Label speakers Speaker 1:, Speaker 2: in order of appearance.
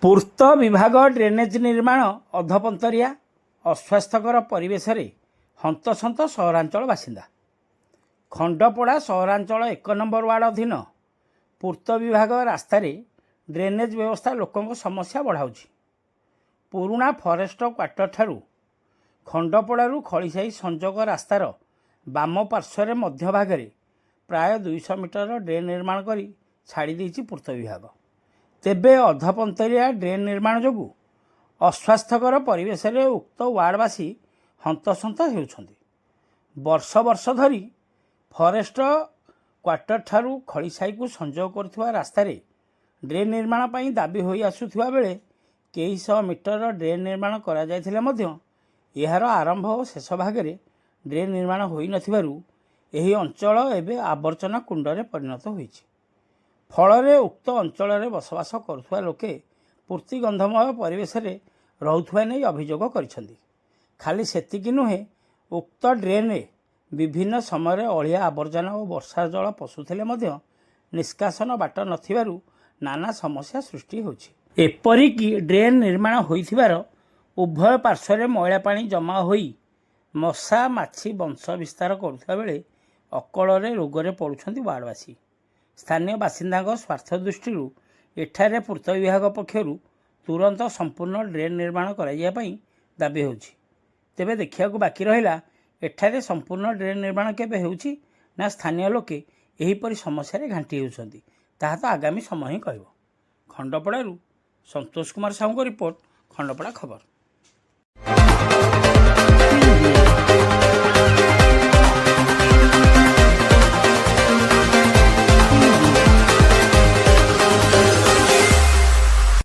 Speaker 1: ପୂର୍ତ୍ତ ବିଭାଗ ଡ୍ରେନେଜ ନିର୍ମାଣ ଅଧପନ୍ତରିଆ ଅସ୍ୱାସ୍ଥ୍ୟକର ପରିବେଶରେ ହନ୍ତସନ୍ତ ସହରାଞ୍ଚଳ ବାସିନ୍ଦା। ଖଣ୍ଡପଡ଼ା ସହରାଞ୍ଚଳ 1 ନମ୍ବର ୱାର୍ଡ ଅଧୀନ ପୂର୍ତ୍ତ ବିଭାଗ ରାସ୍ତାରେ ଡ୍ରେନେଜ ବ୍ୟବସ୍ଥା ଲୋକଙ୍କ ସମସ୍ୟା ବଢ଼ାଉଛି। ପୁରୁଣା ଫରେଷ୍ଟ କ୍ୱାର୍ଟରଠାରୁ ଖଣ୍ଡପଡ଼ାରୁ ଖଳିସାହି ସଂଯୋଗ ରାସ୍ତାର ବାମ ପାର୍ଶ୍ୱରେ ମଧ୍ୟଭାଗରେ ପ୍ରାୟ 200 ମିଟର ଡ୍ରେନ୍ ନିର୍ମାଣ କରି ଛାଡ଼ି ଦେଇଛି ପୂର୍ତ୍ତ ବିଭାଗ। ତେବେ ଅଧପନ୍ତରିଆ ଡ୍ରେନ୍ ନିର୍ମାଣ ଯୋଗୁଁ ଅସ୍ୱାସ୍ଥ୍ୟକର ପରିବେଶରେ ଉକ୍ତ ୱାର୍ଡବାସୀ ହନ୍ତସନ୍ତ ହେଉଛନ୍ତି। ବର୍ଷ ବର୍ଷ ଧରି ଫରେଷ୍ଟ କ୍ୱାର୍ଟରଠାରୁ ଖଳିସାହିକୁ ସଂଯୋଗ କରୁଥିବା ରାସ୍ତାରେ ଡ୍ରେନ୍ ନିର୍ମାଣ ପାଇଁ ଦାବି ହୋଇ ଆସୁଥିବା ବେଳେ କେଇ ଶହ ମିଟର ଡ୍ରେନ୍ ନିର୍ମାଣ କରାଯାଇଥିଲେ ମଧ୍ୟ ଏହାର ଆରମ୍ଭ ଓ ଶେଷ ଭାଗରେ ଡ୍ରେନ୍ ନିର୍ମାଣ ହୋଇନଥିବାରୁ ଏହି ଅଞ୍ଚଳ ଏବେ ଆବର୍ଜନା କୁଣ୍ଡରେ ପରିଣତ ହୋଇଛି। ଫଳରେ ଉକ୍ତ ଅଞ୍ଚଳରେ ବସବାସ କରୁଥିବା ଲୋକେ ପୂର୍ତ୍ତି ଗନ୍ଧମୟ ପରିବେଶରେ ରହୁଥିବା ନେଇ ଅଭିଯୋଗ କରିଛନ୍ତି। ଖାଲି ସେତିକି ନୁହେଁ, ଉକ୍ତ ଡ୍ରେନ୍ରେ ବିଭିନ୍ନ ସମୟରେ ଅଳିଆ ଆବର୍ଜନା ଓ ବର୍ଷା ଜଳ ପଶୁଥିଲେ ମଧ୍ୟ ନିଷ୍କାସନ ବାଟ ନଥିବାରୁ ନାନା ସମସ୍ୟା ସୃଷ୍ଟି ହେଉଛି। ଏପରିକି ଡ୍ରେନ୍ ନିର୍ମାଣ ହୋଇଥିବାର ଉଭୟ ପାର୍ଶ୍ୱରେ ମଇଳା ପାଣି ଜମା ହୋଇ ମଶା ମାଛି ବଂଶ ବିସ୍ତାର କରୁଥିବା ବେଳେ ଅକଳରେ ରୋଗରେ ପଡ଼ୁଛନ୍ତି ୱାର୍ଡବାସୀ। ସ୍ଥାନୀୟ ବାସିନ୍ଦାଙ୍କ ସ୍ୱାର୍ଥ ଦୃଷ୍ଟିରୁ ଏଠାରେ ପୂର୍ତ୍ତ ବିଭାଗ ପକ୍ଷରୁ ତୁରନ୍ତ ସମ୍ପୂର୍ଣ୍ଣ ଡ୍ରେନ୍ ନିର୍ମାଣ କରାଯିବା ପାଇଁ ଦାବି ହେଉଛି। ତେବେ ଦେଖିବାକୁ ବାକି ରହିଲା ଏଠାରେ ସମ୍ପୂର୍ଣ୍ଣ ଡ୍ରେନ୍ ନିର୍ମାଣ କେବେ ହେଉଛି ନା ସ୍ଥାନୀୟ ଲୋକେ ଏହିପରି ସମସ୍ୟାରେ ଘାଣ୍ଟି ହେଉଛନ୍ତି, ତାହା ତ ଆଗାମୀ ସମୟ ହିଁ କହିବ। ଖଣ୍ଡପଡ଼ାରୁ ସନ୍ତୋଷ କୁମାର ସାହୁଙ୍କ ରିପୋର୍ଟ, ଖଣ୍ଡପଡ଼ା ଖବର।